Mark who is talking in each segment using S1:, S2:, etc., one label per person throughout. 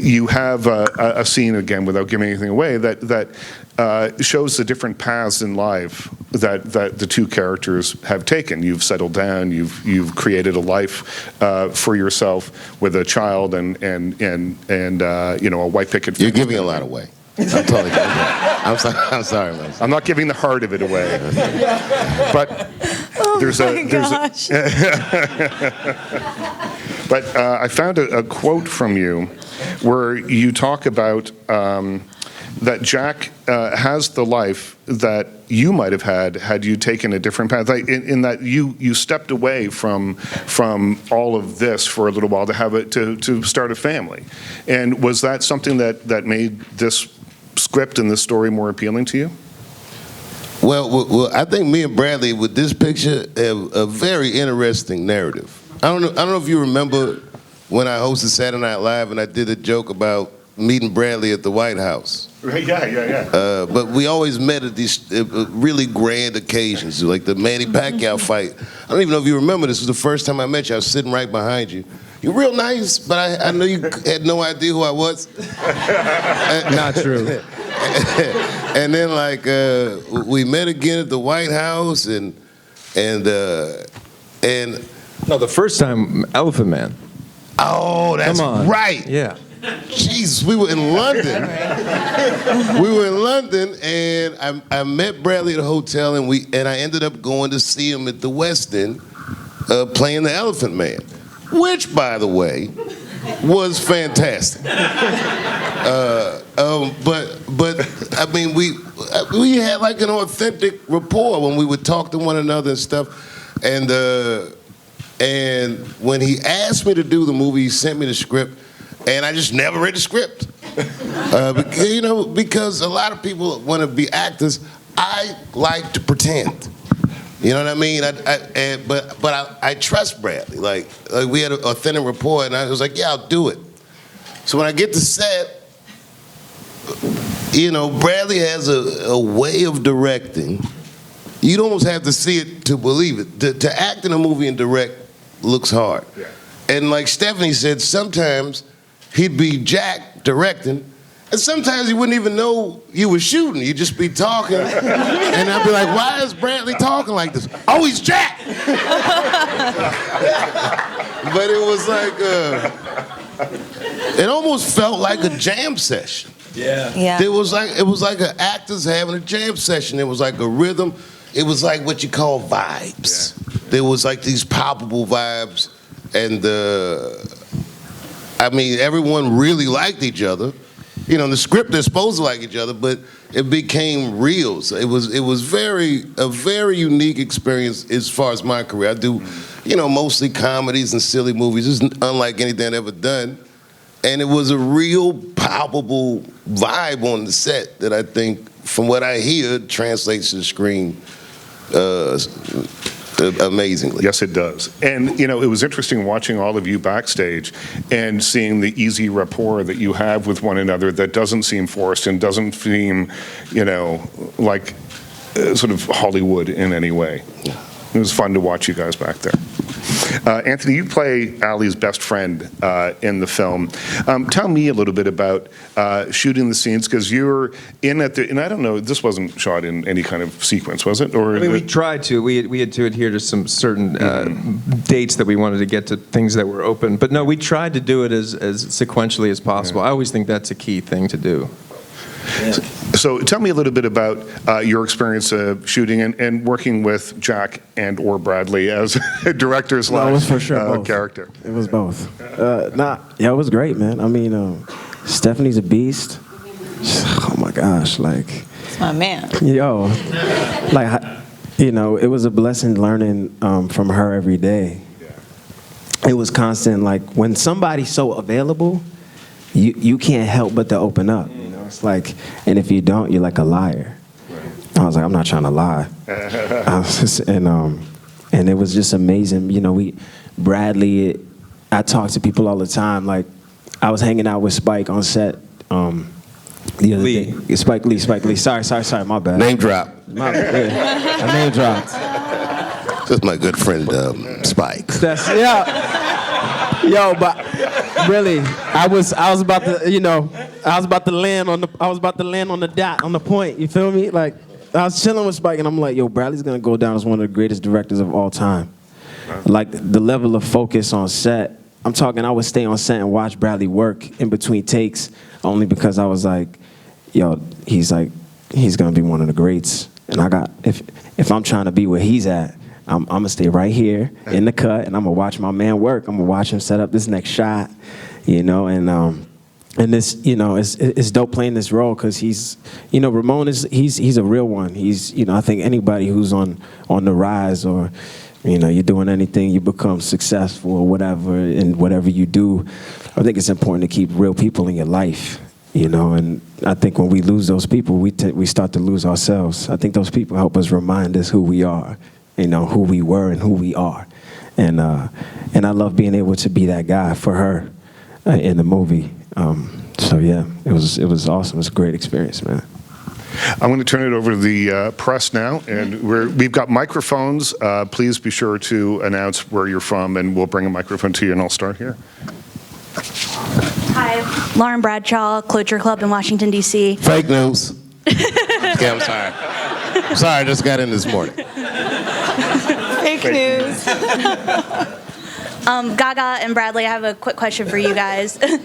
S1: you have a scene, again, without giving anything away, that shows the different paths in life that the two characters have taken. You've settled down. You've created a life for yourself with a child and a white picket fence.
S2: You're giving a lot away. I'm totally kidding. I'm sorry, man.
S1: I'm not giving the heart of it away, but there's a. But I found a quote from you where you talk about that Jack has the life that you might have had you taken a different path. Like in that you stepped away from all of this for a little while to start a family. And was that something that made this script and this story more appealing to you?
S2: Well, I think me and Bradley with this picture have a very interesting narrative. I don't know if you remember when I hosted Saturday Night Live and I did a joke about meeting Bradley at the White House.
S1: Right, yeah.
S2: But we always met at these really grand occasions, like the Manny Pacquiao fight. I don't even know if you remember, this was the first time I met you. I was sitting right behind you. You're real nice, but I know you had no idea who I was.
S3: Not true.
S2: And then we met again at the White House and
S3: No, the first time, Elephant Man.
S2: Oh, that's right.
S3: Yeah.
S2: Jesus, we were in London. And I met Bradley at a hotel, and I ended up going to see him at the West End playing the Elephant Man, which, by the way, was fantastic. But I mean, we had like an authentic rapport when we would talk to one another and stuff, and when he asked me to do the movie, he sent me the script, and I just never read the script. Because a lot of people want to be actors. I like to pretend. You know what I mean? But I trust Bradley. Like we had an authentic rapport, and I was like, yeah, I'll do it. So when I get to set, Bradley has a way of directing. You'd almost have to see it to believe it. To act in a movie and direct looks hard. Yeah. And like Stephanie said, sometimes he'd be Jack directing, and sometimes you wouldn't even know you were shooting. You'd just be talking, and I'd be like, why is Bradley talking like this? Oh, he's Jack! But it was like, it almost felt like a jam session.
S4: Yeah.
S2: It was like an actors having a jam session. It was like a rhythm. It was like what you call vibes. Yeah. There was like these palpable vibes, and I mean, everyone really liked each other. In the script they're supposed to like each other, but it became real. So it was a very unique experience as far as my career. I do, mostly comedies and silly movies. It's unlike anything I've ever done. And it was a real palpable vibe on the set that I think, from what I hear, translates to the screen amazingly.
S1: Yes, it does. And, it was interesting watching all of you backstage and seeing the easy rapport that you have with one another that doesn't seem forced and doesn't seem, like sort of Hollywood in any way. Yeah. It was fun to watch you guys back there. Anthony, you play Ali's best friend in the film. Tell me a little bit about shooting the scenes, because you're in and I don't know, this wasn't shot in any kind of sequence, was it? Or
S3: we tried to. We had to adhere to some certain dates that we wanted to get to things that were open. But no, we tried to do it as sequentially as possible. Yeah. I always think that's a key thing to do.
S1: Yeah. So tell me a little bit about your experience shooting and working with Jack and/or Bradley as a director's
S5: it was for sure both.
S1: Character.
S5: It was both. It was great, man. I mean, Stephanie's a beast. Oh my gosh,
S4: it's my man.
S5: Yo, it was a blessing learning from her every day. Yeah. It was constant. When somebody's so available, you can't help but to open up. It's and if you don't, you're like a liar. Right. I was like, I'm not trying to lie. And it was just amazing. Bradley, I talk to people all the time. I was hanging out with Spike on set the other day. Spike Lee. Sorry, my bad.
S2: Name drop.
S5: I name dropped.
S2: That's my good friend, Spike.
S5: Yo, but Really, I was about to, I was about to land on the dot, on the point. You feel me? Like, I was chilling with Spike, and I'm like, yo, Bradley's gonna go down as one of the greatest directors of all time. Like, the level of focus on set. I'm talking, I would stay on set and watch Bradley work in between takes, only because I was like, yo, he's gonna be one of the greats. And if I'm trying to be where he's at, I'm gonna stay right here in the cut, and I'm gonna watch my man work. I'm gonna watch him set up this next shot, and this, it's dope playing this role because he's, Ramon he's a real one. He's, I think anybody who's on the rise, or, you're doing anything, you become successful or whatever, and whatever you do, I think it's important to keep real people in your life, and I think when we lose those people, we start to lose ourselves. I think those people help us remind us who we are, who we were and who we are, and I love being able to be that guy for her in the movie. So yeah, it was awesome. It was a great experience, man.
S1: I'm going to turn it over to the press now, and we've got microphones. Please be sure to announce where you're from, and we'll bring a microphone to you, and I'll start here.
S6: Hi, Lauren Bradshaw, Cloture Club in Washington, D.C.
S2: Fake news. Okay, I'm sorry. I'm sorry, I just got in this morning.
S4: Fake news.
S6: Gaga and Bradley, I have a quick question for you guys. Can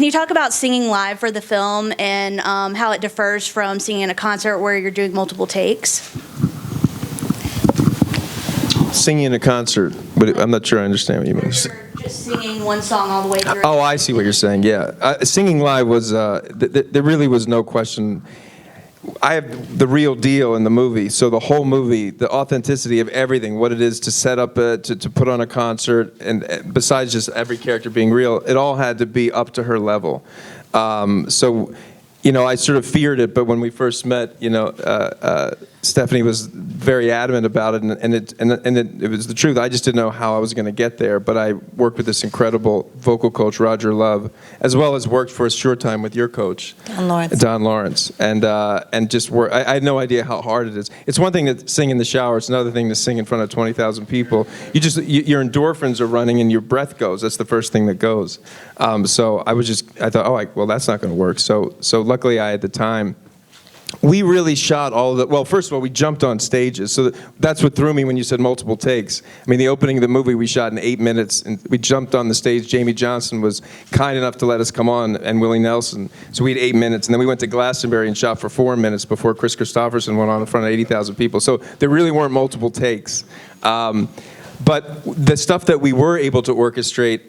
S6: you talk about singing live for the film and how it differs from singing in a concert where you're doing multiple takes?
S3: Singing in a concert, but I'm not sure I understand what you mean.
S6: You're just singing one song all the way through.
S3: Oh, I see what you're saying, yeah. Singing live was, there really was no question. I have the real deal in the movie, so the whole movie, the authenticity of everything, what it is to set up, to put on a concert, and besides just every character being real, it all had to be up to her level. So, I sort of feared it, but when we first met, Stephanie was very adamant about it, and it was the truth. I just didn't know how I was going to get there, but I worked with this incredible vocal coach, Roger Love, as well as worked for a short time with your coach, Don Lawrence, and just work. I had no idea how hard it is. It's one thing to sing in the shower; it's another thing to sing in front of 20,000 people. Your endorphins are running, and your breath goes. That's the first thing that goes. So I thought, well, that's not going to work. So luckily, I had the time. We really shot all of the, well, first of all, we jumped on stages. So that's what threw me when you said multiple takes. I mean, the opening of the movie we shot in 8 minutes, and we jumped on the stage. Jamie Johnson was kind enough to let us come on, and Willie Nelson. So we had 8 minutes, and then we went to Glastonbury and shot for 4 minutes before Chris Christopherson went on in front of 80,000 people. So there really weren't multiple takes. But the stuff that we were able to orchestrate,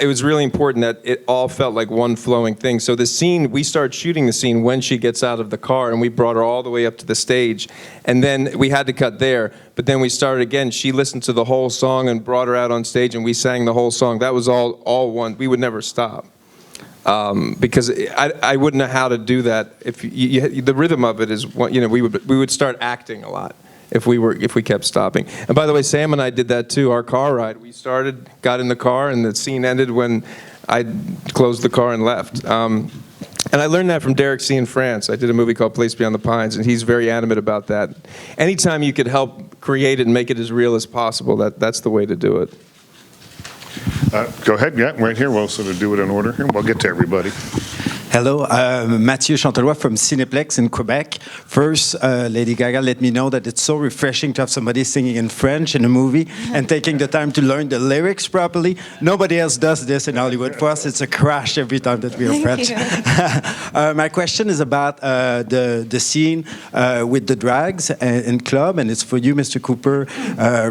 S3: it was really important that it all felt like one flowing thing. So the scene, we started shooting the scene when she gets out of the car, and we brought her all the way up to the stage. And then we had to cut there, but then we started again. She listened to the whole song and brought her out on stage, and we sang the whole song. That was all one. We would never stop. Because I wouldn't know how to do that. If the rhythm of it is, we would start acting a lot if we kept stopping. And by the way, Sam and I did that too. Our car ride, we started, got in the car, and the scene ended when I closed the car and left. And I learned that from Derek C. in France. I did a movie called Place Beyond the Pines, and he's very adamant about that. Anytime you could help create it and make it as real as possible, that's the way to do it.
S1: Go ahead, yeah, right here. We'll sort of do it in order here. We'll get to everybody.
S7: Hello, Mathieu Chantelois from Cineplex in Quebec. First, Lady Gaga, let me know that it's so refreshing to have somebody singing in French in a movie and taking the time to learn the lyrics properly. Nobody else does this in Hollywood. For us, it's a crash every time that we are French. My question is about the scene with the drags in club, and it's for you, Mr. Cooper,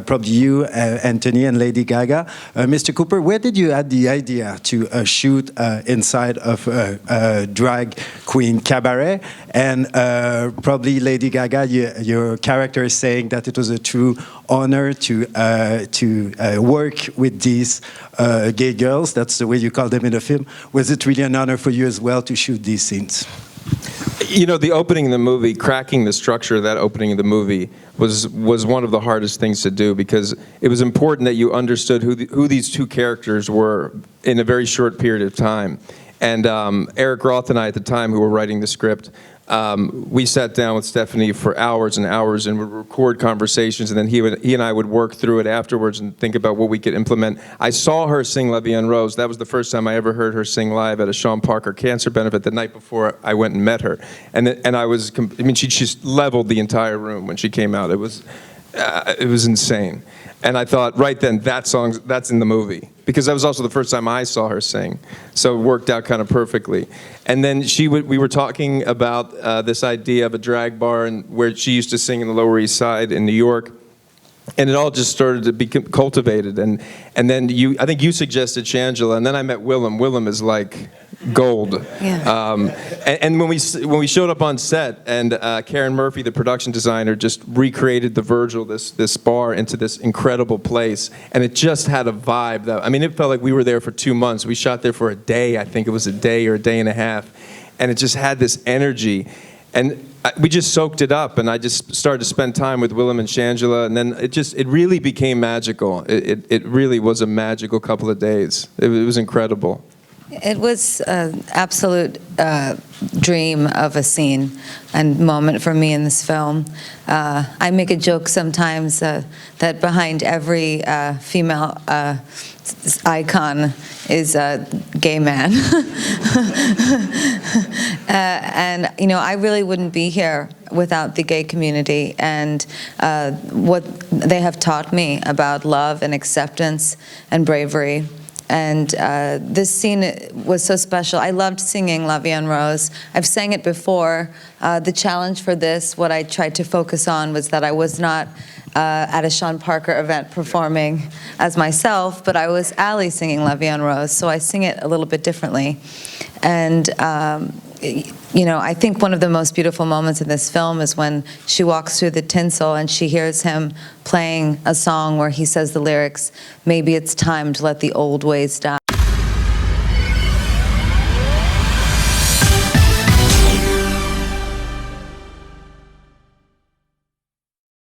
S7: probably you, Anthony, and Lady Gaga. Mr. Cooper, where did you have the idea to shoot inside of drag queen cabaret? And probably Lady Gaga, your character is saying that it was a true honor to work with these gay girls. That's the way you call them in the film. Was it really an honor for you as well to shoot these scenes?
S3: The opening of the movie, cracking the structure of that opening of the movie was one of the hardest things to do, because it was important that you understood who these two characters were in a very short period of time. And Eric Roth and I at the time, who were writing the script, we sat down with Stephanie for hours and hours and would record conversations, and then he and I would work through it afterwards and think about what we could implement. I saw her sing La Vie en Rose. That was the first time I ever heard her sing live at a Sean Parker cancer benefit the night before I went and met her. And she just leveled the entire room when she came out. It was insane. And I thought, right then, that's in the movie. Because that was also the first time I saw her sing. So it worked out kind of perfectly. And then we were talking about this idea of a drag bar and where she used to sing in the Lower East Side in New York. And it all just started to be cultivated. And then I think you suggested Shangela, and then I met Willem. Willem is like gold.
S4: Yeah.
S3: And when we showed up on set, and Karen Murphy, the production designer, just recreated the Virgil, this bar, into this incredible place, and it just had a vibe. It felt like we were there for 2 months. We shot there for a day. I think it was a day or a day and a half, and it just had this energy. And we just soaked it up, and I just started to spend time with Willem and Shangela, and then it really became magical. It really was a magical couple of days. It was incredible.
S4: It was an absolute dream of a scene and moment for me in this film. I make a joke sometimes that behind every female icon is a gay man. And, I really wouldn't be here without the gay community and what they have taught me about love and acceptance and bravery. And this scene was so special. I loved singing La Vie en Rose. I've sang it before. The challenge for this, what I tried to focus on, was that I was not at a Sean Parker event performing as myself, but I was Ally singing La Vie en Rose, so I sing it a little bit differently. And I think one of the most beautiful moments in this film is when she walks through the tinsel and she hears him playing a song where he says the lyrics, "Maybe it's time to let the old ways die."